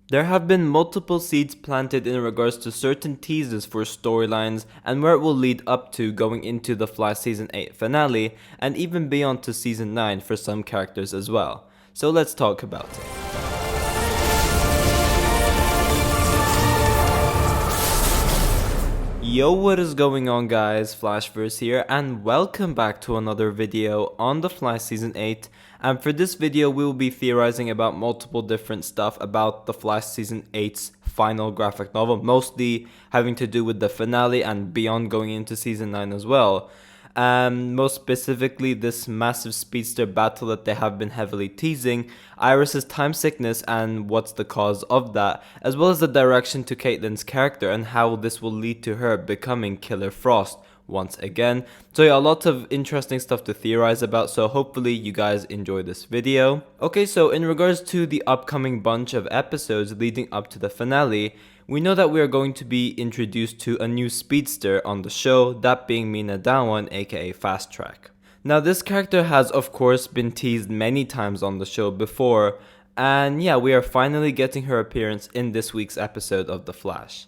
There have been multiple seeds planted in regards to certain teasers for storylines and where it will lead up to going into the Flash Season 8 finale and even beyond to Season 9 for some characters as well. So let's talk about it. Yo, what is going on guys, Flashverse here and welcome back to another video on the Flash Season 8, and for this video we will be theorizing about multiple different stuff about the Flash Season 8's final graphic novel, mostly having to do with the finale and beyond going into Season 9 as well. Most specifically this massive speedster battle that they have been heavily teasing, Iris's time sickness and what's the cause of that, as well as the direction to Caitlin's character and how this will lead to her becoming Killer Frost once again. So yeah, a lot of interesting stuff to theorize about, so hopefully you guys enjoy this video. Okay, so in regards to the upcoming bunch of episodes leading up to the finale, we know that we are going to be introduced to a new speedster on the show, that being Mina Thawne, aka Fast Track. Now this character has of course been teased many times on the show before, and yeah, we are finally getting her appearance in this week's episode of The Flash.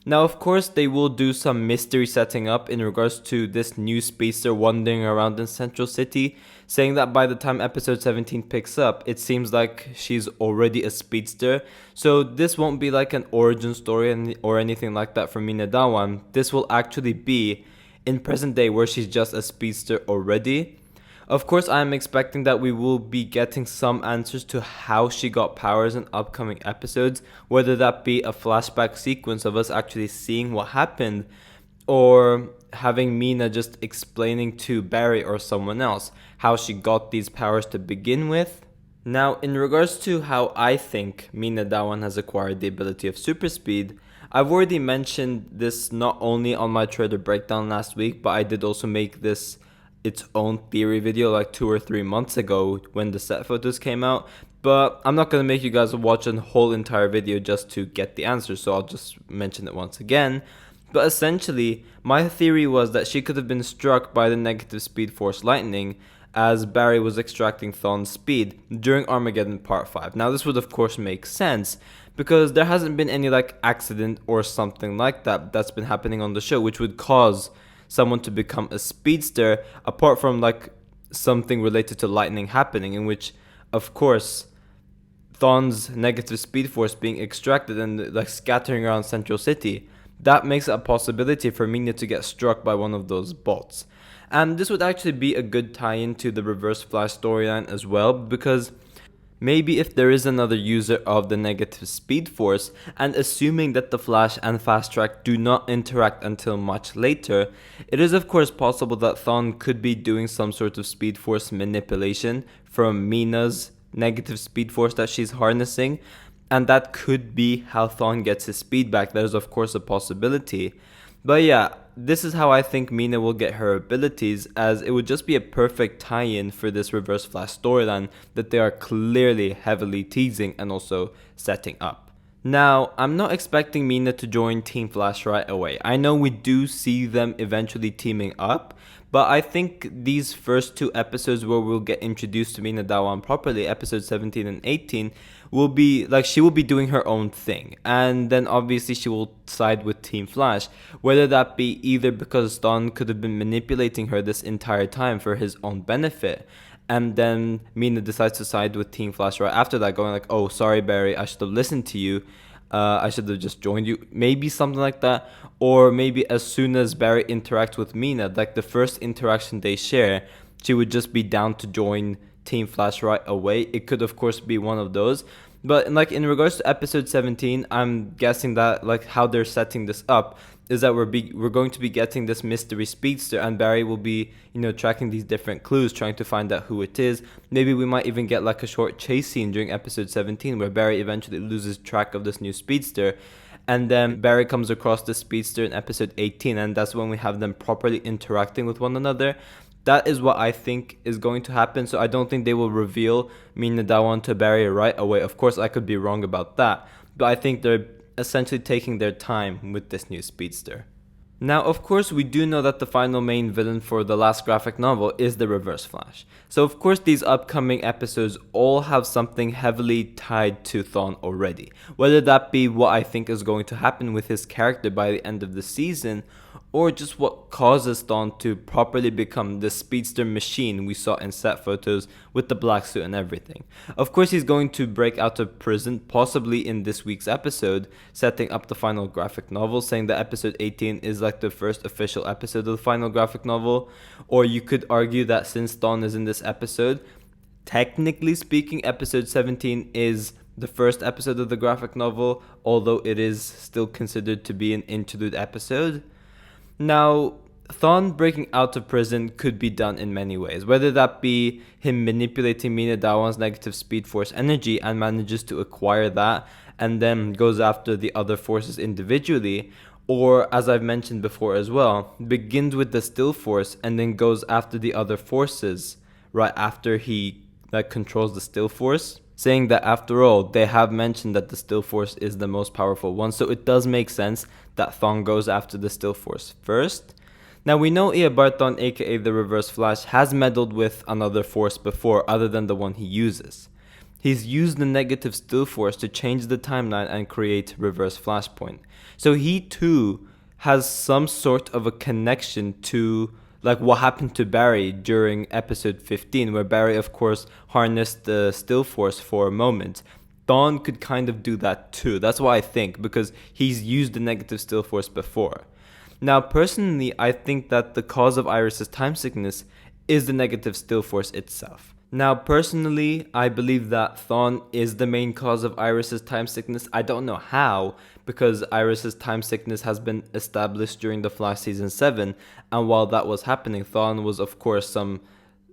Now of course they will do some mystery setting up in regards to this new speedster wandering around in Central City, saying that by the time episode 17 picks up, it seems like she's already a speedster. So this won't be like an origin story or anything like that for Mina Thawne. This will actually be in present day where she's just a speedster already. Of course, I am expecting that we will be getting some answers to how she got powers in upcoming episodes, whether that be a flashback sequence of us actually seeing what happened, or having Mina just explaining to Barry or someone else how she got these powers to begin with. Now, in regards to how I think Mina Thawne has acquired the ability of super speed, I've already mentioned this not only on my trailer breakdown last week, but I did also make this its own theory video like 2 or 3 months ago when the set photos came out, but I'm not going to make you guys watch a whole entire video just to get the answer, so I'll just mention it once again. But essentially, my theory was that she could have been struck by the negative speed force lightning as Barry was extracting Thawne's speed during Armageddon Part 5. Now this would of course make sense because there hasn't been any like accident or something like that that's been happening on the show which would cause someone to become a speedster apart from like something related to lightning happening, in which of course Thawne's negative speed force being extracted and like scattering around Central City, that makes it a possibility for Mina to get struck by one of those bolts. And this would actually be a good tie-in to the Reverse Flash storyline as well, because maybe if there is another user of the negative speed force, and assuming that the Flash and Fast Track do not interact until much later, it is of course possible that Thawne could be doing some sort of speed force manipulation from Mina's negative speed force that she's harnessing, and that could be how Thawne gets his speed back. That is of course a possibility. But yeah, this is how I think Mina will get her abilities, as it would just be a perfect tie-in for this Reverse Flash storyline that they are clearly heavily teasing and also setting up. Now, I'm not expecting Mina to join Team Flash right away. I know we do see them eventually teaming up, but I think these first 2 episodes where we'll get introduced to Mina Thawne properly, episodes 17 and 18, will be like she will be doing her own thing, and then obviously she will side with Team Flash, whether that be either because Thawne could have been manipulating her this entire time for his own benefit, and then Mina decides to side with Team Flash right after that, going like, oh sorry Barry, I should have listened to you, I should have just joined you, maybe something like that. Or maybe as soon as Barry interacts with Mina, like the first interaction they share, she would just be down to join Team Flash right away. It could of course be one of those. But like in regards to episode 17, I'm guessing that like how they're setting this up is that we're going to be getting this mystery speedster, and Barry will be, tracking these different clues, trying to find out who it is. Maybe we might even get like a short chase scene during episode 17 where Barry eventually loses track of this new speedster, and then Barry comes across the speedster in episode 18, and that's when we have them properly interacting with one another. That is what I think is going to happen, so I don't think they will reveal Mina Thawne to Barry right away. Of course, I could be wrong about that, but I think they're essentially taking their time with this new speedster. Now, of course, we do know that the final main villain for the last graphic novel is the Reverse Flash. So, of course, these upcoming episodes all have something heavily tied to Thawne already. Whether that be what I think is going to happen with his character by the end of the season, or just what causes Thawne to properly become the speedster machine we saw in set photos with the black suit and everything. Of course, he's going to break out of prison, possibly in this week's episode, setting up the final graphic novel, saying that episode 18 is like the first official episode of the final graphic novel. Or you could argue that since Thawne is in this episode, technically speaking, episode 17 is the first episode of the graphic novel, although it is still considered to be an interlude episode. Now, Thawne breaking out of prison could be done in many ways, whether that be him manipulating Mina Dawan's negative speed force energy and manages to acquire that and then goes after the other forces individually, or as I've mentioned before as well, begins with the still force and then goes after the other forces right after he controls the still force, saying that after all, they have mentioned that the still force is the most powerful one, so it does make sense that Thawne goes after the still force first. Now we know eobard, aka the Reverse Flash, has meddled with another force before other than the one he uses. He's used the negative still force to change the timeline and create Reverse Flashpoint. So he too has some sort of a connection to what happened to Barry during episode 15, where Barry of course harnessed the still force for a moment. Thawne could kind of do that too. That's why I think, because he's used the negative still force before. Now personally, I think that the cause of Iris's time sickness is the negative still force itself. Now personally, I believe that Thawne is the main cause of Iris's time sickness. I don't know how, because Iris's time sickness has been established during the Flash season 7, and while that was happening, Thawne was of course some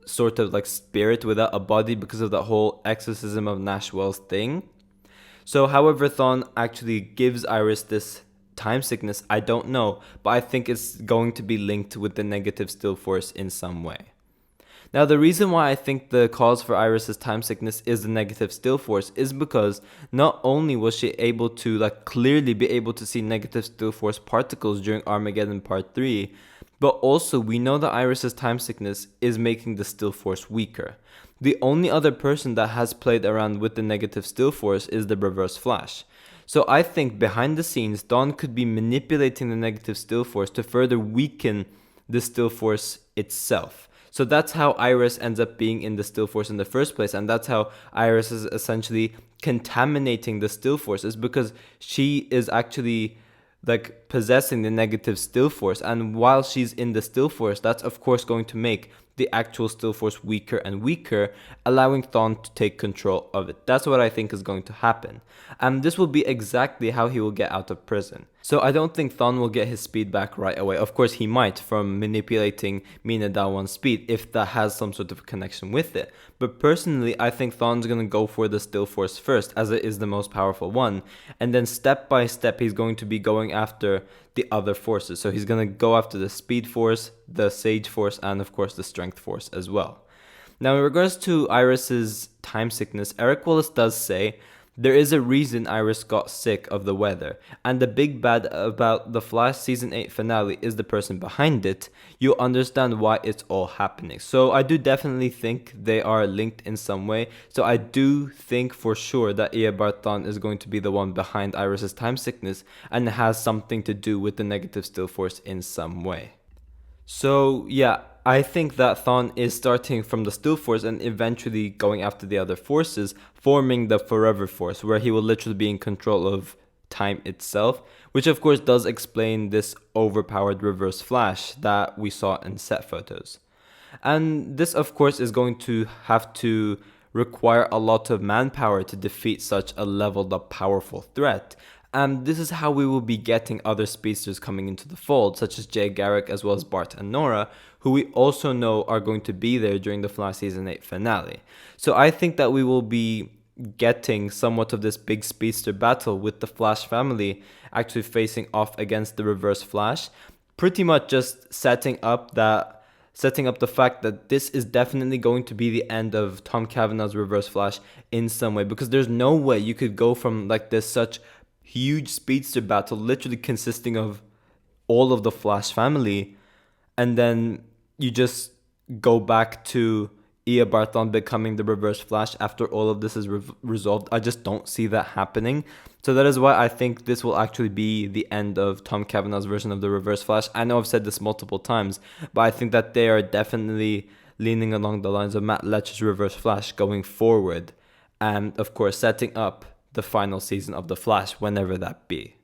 sort of spirit without a body because of the whole exorcism of Nashwell's thing. So however Thawne actually gives Iris this time sickness, I don't know, but I think it's going to be linked with the negative still force in some way. Now the reason why I think the cause for Iris's time sickness is the negative still force is because not only was she able to clearly be able to see negative still force particles during Armageddon Part 3, but also we know that Iris's time sickness is making the still force weaker. The only other person that has played around with the negative still force is the Reverse Flash. So I think behind the scenes, Thawne could be manipulating the negative still force to further weaken the still force itself. So that's how Iris ends up being in the still force in the first place, and that's how Iris is essentially contaminating the still force, is because she is actually possessing the negative still force, and while she's in the still force, that's of course going to make the actual still force weaker and weaker, allowing Thawne to take control of it. That's what I think is going to happen. And this will be exactly how he will get out of prison. So I don't think Thawne will get his speed back right away. Of course he might, from manipulating Mina Dawan's speed, if that has some sort of connection with it. But personally, I think Thawne's going to go for the still force first, as it is the most powerful one. And then step by step, he's going to be going after the other forces. So he's going to go after the speed force, the sage force, and of course the strength force as well. Now in regards to Iris's time sickness, Eric Wallace does say there is a reason Iris got sick of the weather, and the big bad about the Flash season 8 finale is the person behind it. You'll understand why it's all happening. So I do definitely think they are linked in some way. So I do think for sure that eobard is going to be the one behind Iris's time sickness, and has something to do with the negative still force in some way. So yeah, I think that Thawne is starting from the still force and eventually going after the other forces, forming the forever force, where he will literally be in control of time itself, which of course does explain this overpowered Reverse Flash that we saw in set photos. And this of course is going to have to require a lot of manpower to defeat such a leveled up powerful threat. And this is how we will be getting other speedsters coming into the fold, such as Garrick as well as Bart and Nora, who we also know are going to be there during the Flash season 8 finale. So I think that we will be getting somewhat of this big speedster battle with the Flash family actually facing off against the Reverse Flash, pretty much just setting up the fact that this is definitely going to be the end of Tom Cavanagh's Reverse Flash in some way, because there's no way you could go from this such huge speedster battle literally consisting of all of the Flash family, and then you just go back to eobard becoming the Reverse Flash after all of this is resolved. I just don't see that happening. So that is why I think this will actually be the end of Tom Cavanagh's version of the Reverse Flash. I know I've said this multiple times, but I think that they are definitely leaning along the lines of Matt Letcher's Reverse Flash going forward, and of course setting up the final season of The Flash, whenever that be.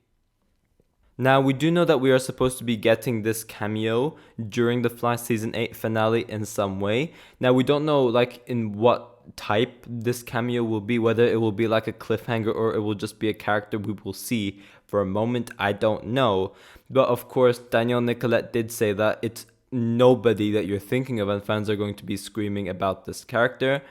Now, we do know that we are supposed to be getting this cameo during the Flash Season 8 finale in some way. Now, we don't know like in what type this cameo will be, whether it will be like a cliffhanger or it will just be a character we will see for a moment. I don't know. But of course, Danielle Nicolette did say that it's nobody that you're thinking of and fans are going to be screaming about this character.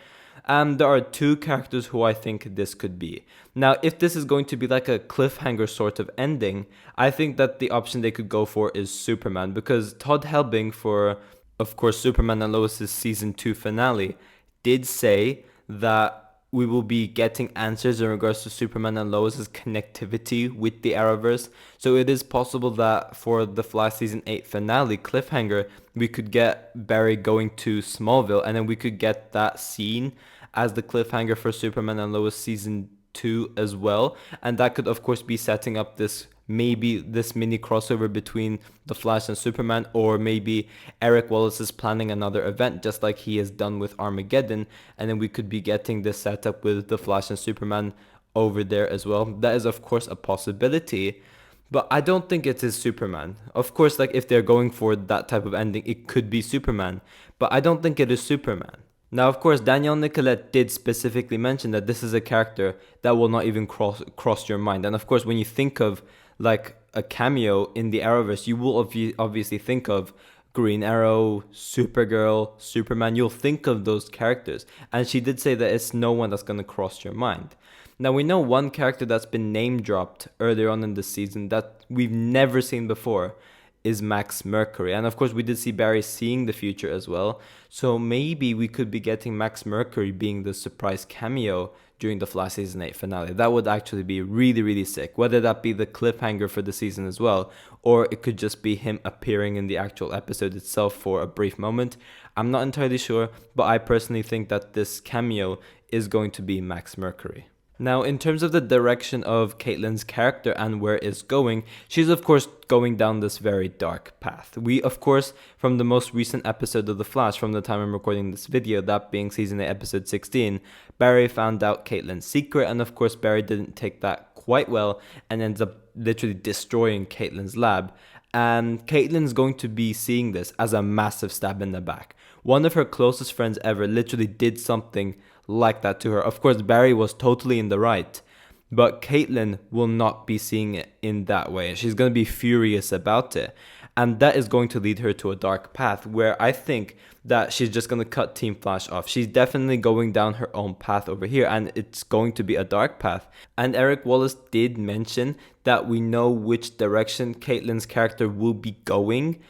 There are two characters who I think this could be. Now, if this is going to be like a cliffhanger sort of ending, I think that the option they could go for is Superman, because Todd Helbing for, of course, Superman and Lois' Season 2 finale did say that we will be getting answers in regards to Superman and Lois' connectivity with the Arrowverse. So it is possible that for the Flash Season 8 finale cliffhanger, we could get Barry going to Smallville, and then we could get that scene as the cliffhanger for Superman and Lois Season 2 as well. And that could, of course, be setting up this maybe this mini crossover between the Flash and Superman, or maybe Eric Wallace is planning another event just like he has done with Armageddon, and then we could be getting this setup with the Flash and Superman over there as well. That is, of course, a possibility, but I don't think it is Superman. Of course, like if they're going for that type of ending, it could be Superman, but I don't think it is Superman. Now, of course, Danielle Nicolette did specifically mention that this is a character that will not even cross your mind. And of course, when you think of like a cameo in the Arrowverse, you will obviously think of Green Arrow, Supergirl, Superman. You'll think of those characters. And she did say that it's no one that's going to cross your mind. Now, we know one character that's been name dropped earlier on in the season that we've never seen before is Max Mercury. And of course, we did see Barry seeing the future as well. So maybe we could be getting Max Mercury being the surprise cameo during the Flash Season 8 finale. That would actually be really, really sick. Whether that be the cliffhanger for the season as well, or it could just be him appearing in the actual episode itself for a brief moment. I'm not entirely sure, but I personally think that this cameo is going to be Max Mercury. Now, in terms of the direction of Caitlyn's character and where it's going, she's of course going down this very dark path. We, of course, from the most recent episode of The Flash, from the time I'm recording this video, that being Season 8, Episode 16, Barry found out Caitlyn's secret, and of course Barry didn't take that quite well and ends up literally destroying Caitlyn's lab. And Caitlyn's going to be seeing this as a massive stab in the back. One of her closest friends ever literally did something like that to her. Of course, Barry was totally in the right, but Caitlyn will not be seeing it in that way. She's going to be furious about it, and that is going to lead her to a dark path where I think that she's just going to cut Team Flash off. She's definitely going down her own path over here, and it's going to be a dark path. And Eric Wallace did mention that we know which direction Caitlyn's character will be going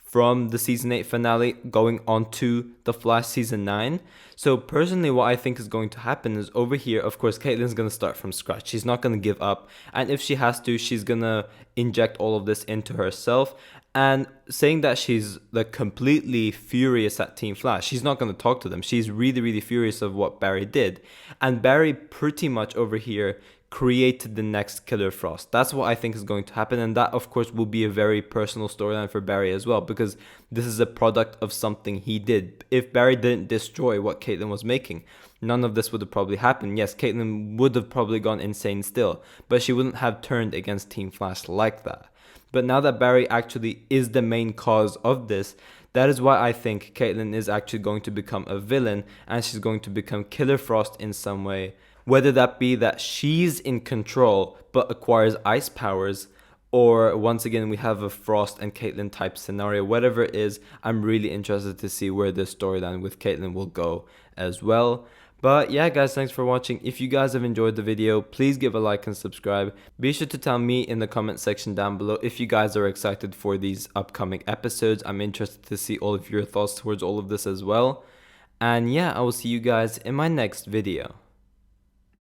from the Season 8 finale going on to the Flash Season 9. So personally, what I think is going to happen is over here, of course, Caitlyn's going to start from scratch. She's not going to give up. And if she has to, she's going to inject all of this into herself. And saying that she's like completely furious at Team Flash, she's not going to talk to them. She's really, really furious of what Barry did. And Barry pretty much over here created the next Killer Frost. That's what I think is going to happen, and that of course will be a very personal storyline for Barry as well, because this is a product of something he did. If Barry didn't destroy what Caitlyn was making, none of this would have probably happened. Yes, Caitlyn would have probably gone insane still, but she wouldn't have turned against Team Flash like that. But now that Barry actually is the main cause of this, that is why I think Caitlyn is actually going to become a villain, and she's going to become Killer Frost in some way. Whether that be that she's in control but acquires ice powers, or once again we have a Frost and Caitlyn type scenario. Whatever it is, I'm really interested to see where this storyline with Caitlyn will go as well. But yeah guys, thanks for watching. If you guys have enjoyed the video, please give a like and subscribe. Be sure to tell me in the comment section down below if you guys are excited for these upcoming episodes. I'm interested to see all of your thoughts towards all of this as well. And yeah, I will see you guys in my next video.